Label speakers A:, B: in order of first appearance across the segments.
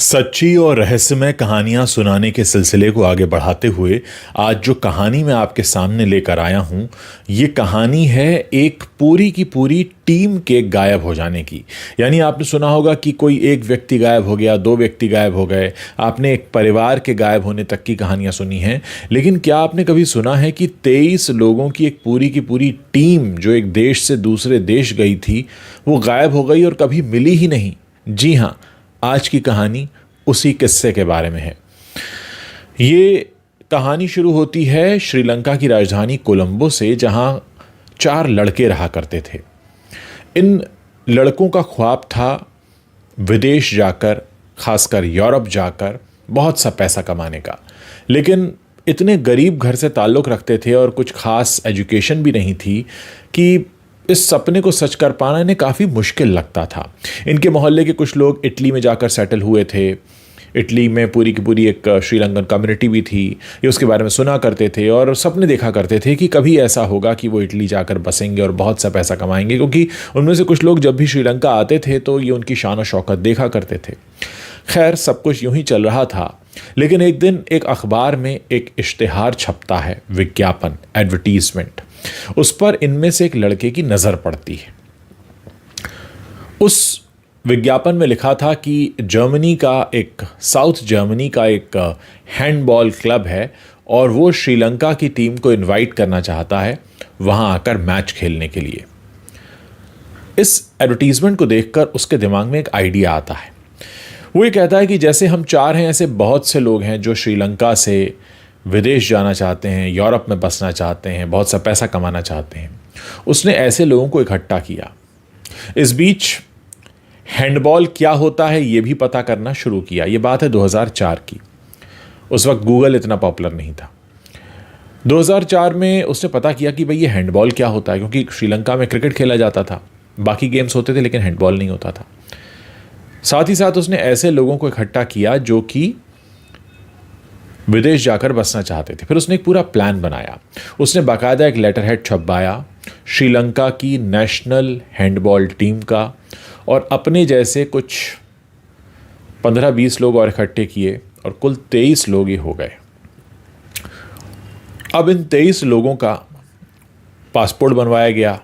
A: सच्ची और रहस्यमय कहानियां सुनाने के सिलसिले को आगे बढ़ाते हुए आज जो कहानी मैं आपके सामने लेकर आया हूं, ये कहानी है एक पूरी की पूरी टीम के गायब हो जाने की। यानी आपने सुना होगा कि कोई एक व्यक्ति गायब हो गया, दो व्यक्ति गायब हो गए, आपने एक परिवार के गायब होने तक की कहानियां सुनी हैं। लेकिन क्या आपने कभी सुना है कि 23 लोगों की एक पूरी की पूरी टीम जो एक देश से दूसरे देश गई थी, वो गायब हो गई और कभी मिली ही नहीं? जी हाँ, आज की कहानी उसी किस्से के बारे में है। ये कहानी शुरू होती है श्रीलंका की राजधानी कोलंबो से, जहां 4 लड़के रहा करते थे। इन लड़कों का ख्वाब था विदेश जाकर, खासकर यूरोप जाकर बहुत सा पैसा कमाने का। लेकिन इतने गरीब घर से ताल्लुक़ रखते थे और कुछ खास एजुकेशन भी नहीं थी कि इस सपने को सच कर पाना इन्हें काफ़ी मुश्किल लगता था। इनके मोहल्ले के कुछ लोग इटली में जाकर सेटल हुए थे। इटली में पूरी की पूरी एक श्रीलंकन कम्युनिटी भी थी। ये उसके बारे में सुना करते थे और सपने देखा करते थे कि कभी ऐसा होगा कि वो इटली जाकर बसेंगे और बहुत सा पैसा कमाएंगे, क्योंकि उनमें से कुछ लोग जब भी श्रीलंका आते थे तो ये उनकी शान और शौकत देखा करते थे। खैर, सब कुछ यूं ही चल रहा था। लेकिन एक दिन एक अखबार में एक इश्तिहार छपता है, विज्ञापन, एडवर्टीजमेंट। उस पर इनमें से एक लड़के की नज़र पड़ती है। उस विज्ञापन में लिखा था कि जर्मनी का एक, साउथ जर्मनी का एक हैंडबॉल क्लब है और वो श्रीलंका की टीम को इनवाइट करना चाहता है वहाँ आकर मैच खेलने के लिए। इस एडवर्टीजमेंट को देखकर उसके दिमाग में एक आइडिया आता है। वो ये कहता है कि जैसे हम 4 हैं, ऐसे बहुत से लोग हैं जो श्रीलंका से विदेश जाना चाहते हैं, यूरोप में बसना चाहते हैं, बहुत सा पैसा कमाना चाहते हैं। उसने ऐसे लोगों को इकट्ठा किया। इस बीच हैंडबॉल क्या होता है ये भी पता करना शुरू किया। ये बात है 2004 की। उस वक्त गूगल इतना पॉपुलर नहीं था। 2004 में उसने पता किया कि भाई ये हैंडबॉल क्या होता है, क्योंकि श्रीलंका में क्रिकेट खेला जाता था, बाकी गेम्स होते थे लेकिन हैंडबॉल नहीं होता था। साथ ही साथ उसने ऐसे लोगों को इकट्ठा किया जो कि विदेश जाकर बसना चाहते थे। फिर उसने एक पूरा प्लान बनाया। उसने बाकायदा एक लेटर हेड छपवाया श्रीलंका की नेशनल हैंडबॉल टीम का, और अपने जैसे कुछ 15-20 लोग और इकट्ठे किए और कुल 23 लोग ही हो गए। अब इन 23 लोगों का पासपोर्ट बनवाया गया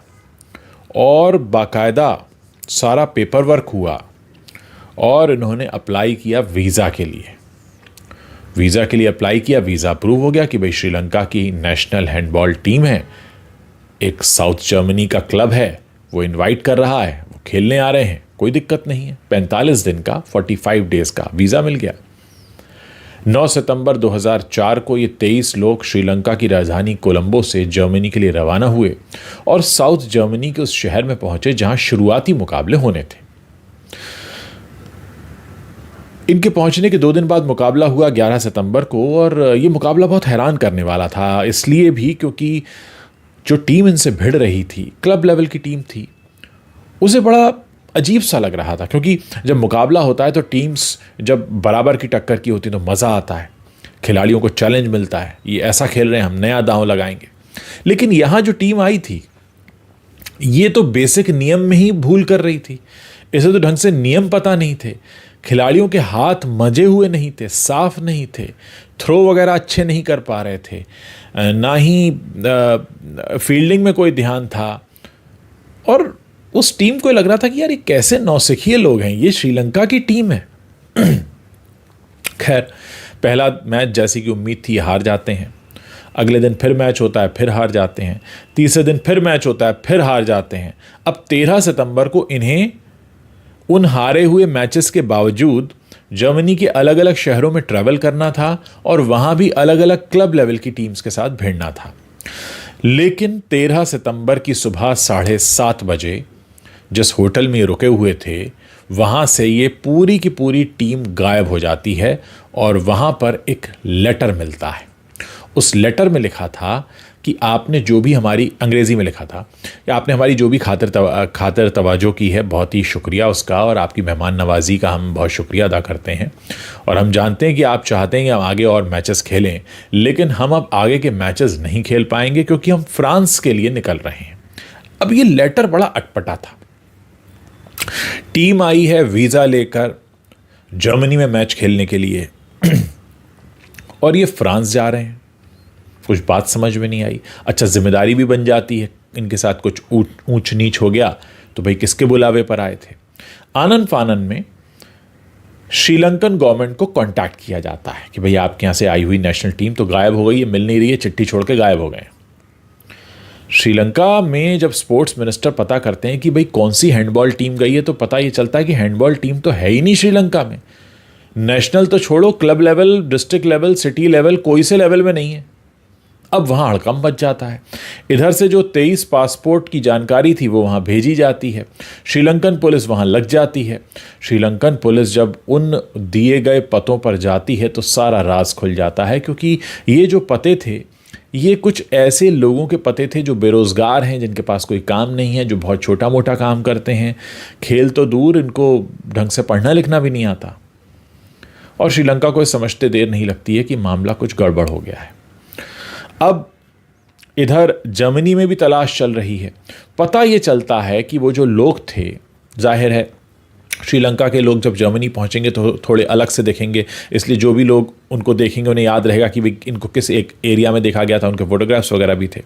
A: और बाकायदा सारा पेपर वर्क हुआ और इन्होंने अप्लाई किया वीज़ा के लिए। वीज़ा के लिए अप्लाई किया, वीज़ा अप्रूव हो गया कि भाई श्रीलंका की नेशनल हैंडबॉल टीम है, एक साउथ जर्मनी का क्लब है, वो इनवाइट कर रहा है, वो खेलने आ रहे हैं, कोई दिक्कत नहीं है। 45 दिन का, 45 डेज़ का वीज़ा मिल गया। 9 सितंबर 2004 को ये 23 लोग श्रीलंका की राजधानी कोलंबो से जर्मनी के लिए रवाना हुए और साउथ जर्मनी के उस शहर में पहुंचे जहां शुरुआती मुकाबले होने थे। इनके पहुंचने के 2 दिन बाद मुकाबला हुआ 11 सितंबर को, और ये मुकाबला बहुत हैरान करने वाला था। इसलिए भी क्योंकि जो टीम इनसे भिड़ रही थी, क्लब लेवल की टीम थी, उसे बड़ा अजीब सा लग रहा था। क्योंकि जब मुकाबला होता है तो टीम्स जब बराबर की टक्कर की होती है तो मज़ा आता है, खिलाड़ियों को चैलेंज मिलता है, ये ऐसा खेल रहे हैं, हम नया दांव लगाएंगे। लेकिन यहाँ जो टीम आई थी ये तो बेसिक नियम में ही भूल कर रही थी। इसे तो ढंग से नियम पता नहीं थे, खिलाड़ियों के हाथ मजे हुए नहीं थे, साफ नहीं थे, थ्रो वगैरह अच्छे नहीं कर पा रहे थे, ना ही फील्डिंग में कोई ध्यान था। और उस टीम को लग रहा था कि यार ये कैसे नौसिखिए लोग हैं, ये श्रीलंका की टीम है। खैर, पहला मैच जैसी कि उम्मीद थी हार जाते हैं। अगले दिन फिर मैच होता है, फिर हार जाते हैं। तीसरे दिन फिर मैच होता है, फिर हार जाते हैं। अब 13 सितंबर को इन्हें उन हारे हुए मैचेस के बावजूद जर्मनी के अलग अलग शहरों में ट्रैवल करना था और वहां भी अलग अलग क्लब लेवल की टीम्स के साथ भिड़ना था। लेकिन 13 सितंबर की सुबह 7:30 बजे जिस होटल में रुके हुए थे, वहां से ये पूरी की पूरी टीम गायब हो जाती है और वहां पर एक लेटर मिलता है। उस लेटर में लिखा था कि आपने जो भी हमारी, अंग्रेज़ी में लिखा था कि आपने हमारी जो भी खातिर तवज्जो की है, बहुत ही शुक्रिया उसका, और आपकी मेहमान नवाजी का हम बहुत शुक्रिया अदा करते हैं। और हम जानते हैं कि आप चाहते हैं कि हम आगे और मैचेस खेलें, लेकिन हम अब आगे के मैचेस नहीं खेल पाएंगे क्योंकि हम फ्रांस के लिए निकल रहे हैं। अब ये लेटर बड़ा अटपटा था। टीम आई है वीज़ा लेकर, जर्मनी में मैच खेलने के लिए और ये फ्रांस जा रहे हैं। कुछ बात समझ में नहीं आई। अच्छा, जिम्मेदारी भी बन जाती है, इनके साथ कुछ ऊंच नीच हो गया तो भाई किसके बुलावे पर आए थे। आनन फानन में श्रीलंकन गवर्नमेंट को कांटेक्ट किया जाता है कि भाई आपके यहाँ से आई हुई नेशनल टीम तो गायब हो गई है, मिल नहीं रही है, चिट्ठी छोड़ के गायब हो गए। श्रीलंका में जब स्पोर्ट्स मिनिस्टर पता करते हैं कि भाई कौन सी हैंडबॉल टीम गई है, तो पता ये चलता है कि हैंडबॉल टीम तो है ही नहीं श्रीलंका में। नेशनल तो छोड़ो, club level, district level, city level, कोई से लेवल में नहीं है। अब वहाँ हड़कंप मच जाता है। इधर से जो 23 पासपोर्ट की जानकारी थी वो वहाँ भेजी जाती है। श्रीलंकन पुलिस वहाँ लग जाती है। श्रीलंकन पुलिस जब उन दिए गए पतों पर जाती है तो सारा राज खुल जाता है, क्योंकि ये जो पते थे ये कुछ ऐसे लोगों के पते थे जो बेरोज़गार हैं, जिनके पास कोई काम नहीं है, जो बहुत छोटा मोटा काम करते हैं। खेल तो दूर, इनको ढंग से पढ़ना लिखना भी नहीं आता। और श्रीलंका को समझते देर नहीं लगती है कि मामला कुछ गड़बड़ हो गया है। अब इधर जर्मनी में भी तलाश चल रही है। पता ये चलता है कि वो जो लोग थे, जाहिर है श्रीलंका के लोग जब जर्मनी पहुंचेंगे तो थोड़े अलग से देखेंगे, इसलिए जो भी लोग उनको देखेंगे उन्हें याद रहेगा कि इनको किस एक एरिया में देखा गया था, उनके फोटोग्राफ्स वगैरह भी थे।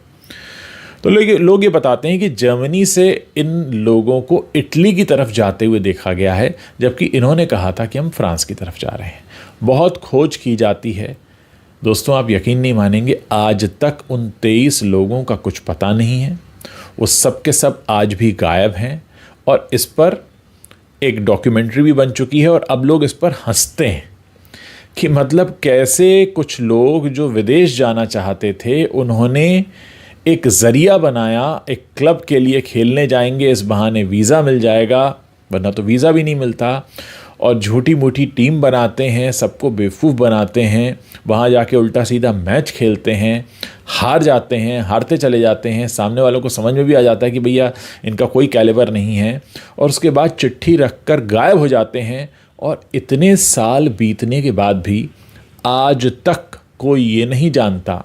A: तो लोग ये बताते हैं कि जर्मनी से इन लोगों को इटली की तरफ जाते हुए देखा गया है, जबकि इन्होंने कहा था कि हम फ्रांस की तरफ जा रहे हैं। बहुत खोज की जाती है दोस्तों, आप यकीन नहीं मानेंगे, आज तक उन 23 लोगों का कुछ पता नहीं है। वो सब के सब आज भी गायब हैं और इस पर एक डॉक्यूमेंट्री भी बन चुकी है और अब लोग इस पर हंसते हैं कि मतलब कैसे कुछ लोग जो विदेश जाना चाहते थे उन्होंने एक ज़रिया बनाया, एक क्लब के लिए खेलने जाएंगे, इस बहाने वीज़ा मिल जाएगा, वरना तो वीज़ा भी नहीं मिलता। और झूठी मूठी टीम बनाते हैं, सबको बेवकूफ़ बनाते हैं, वहाँ जाके उल्टा सीधा मैच खेलते हैं, हार जाते हैं, हारते चले जाते हैं। सामने वालों को समझ में भी आ जाता है कि भैया इनका कोई कैलिबर नहीं है, और उसके बाद चिट्ठी रखकर गायब हो जाते हैं। और इतने साल बीतने के बाद भी आज तक कोई ये नहीं जानता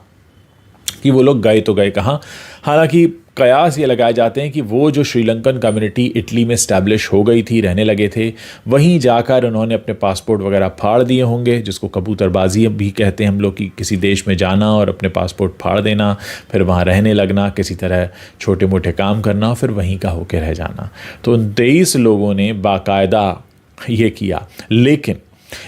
A: कि वो लोग गए तो गए कहाँ। हालांकि कयास ये लगाए जाते हैं कि वो जो श्रीलंकन कम्युनिटी इटली में इस्टेब्लिश हो गई थी, रहने लगे थे, वहीं जाकर उन्होंने अपने पासपोर्ट वगैरह फाड़ दिए होंगे, जिसको कबूतरबाजी भी कहते हैं हम लोग, कि किसी देश में जाना और अपने पासपोर्ट फाड़ देना, फिर वहाँ रहने लगना, किसी तरह छोटे मोटे काम करना और फिर वहीं का होकर रह जाना। तो उन 23 लोगों ने बाकायदा ये किया। लेकिन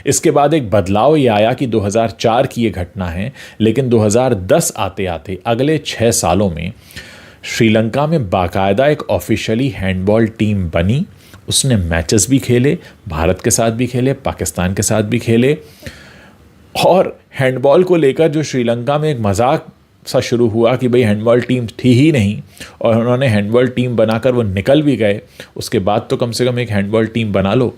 A: इसके बाद एक बदलाव ये आया कि 2004 की ये घटना है, लेकिन 2010 आते आते अगले 6 सालों में श्रीलंका में बाकायदा एक ऑफिशियली हैंडबॉल टीम बनी। उसने मैचेस भी खेले, भारत के साथ भी खेले, पाकिस्तान के साथ भी खेले। और हैंडबॉल को लेकर जो श्रीलंका में एक मजाक सा शुरू हुआ कि भाई हैंडबॉल टीम थी ही नहीं, और उन्होंने हैंडबॉल टीम बनाकर वो निकल भी गए। उसके बाद तो कम से कम एक हैंडबॉल टीम बना लो।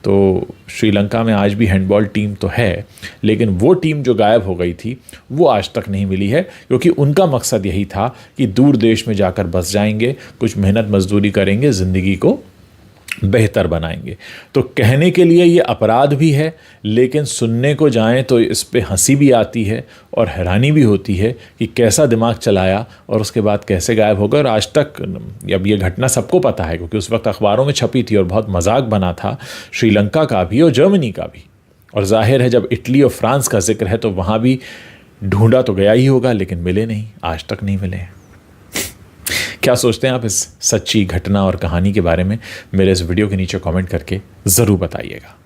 A: तो श्रीलंका में आज भी हैंडबॉल टीम तो है, लेकिन वो टीम जो गायब हो गई थी वो आज तक नहीं मिली है, क्योंकि उनका मकसद यही था कि दूर देश में जाकर बस जाएंगे, कुछ मेहनत मजदूरी करेंगे, ज़िंदगी को बेहतर बनाएंगे। तो कहने के लिए ये अपराध भी है, लेकिन सुनने को जाएं तो इस पे हंसी भी आती है और हैरानी भी होती है कि कैसा दिमाग चलाया और उसके बाद कैसे गायब हो गए। और आज तक अब ये घटना सबको पता है, क्योंकि उस वक्त अखबारों में छपी थी और बहुत मजाक बना था श्रीलंका का भी और जर्मनी का भी। और जाहिर है जब इटली और फ्रांस का जिक्र है तो वहाँ भी ढूंढा तो गया ही होगा, लेकिन मिले नहीं, आज तक नहीं मिले। क्या सोचते हैं आप इस सच्ची घटना और कहानी के बारे में? मेरे इस वीडियो के नीचे कमेंट करके ज़रूर बताइएगा।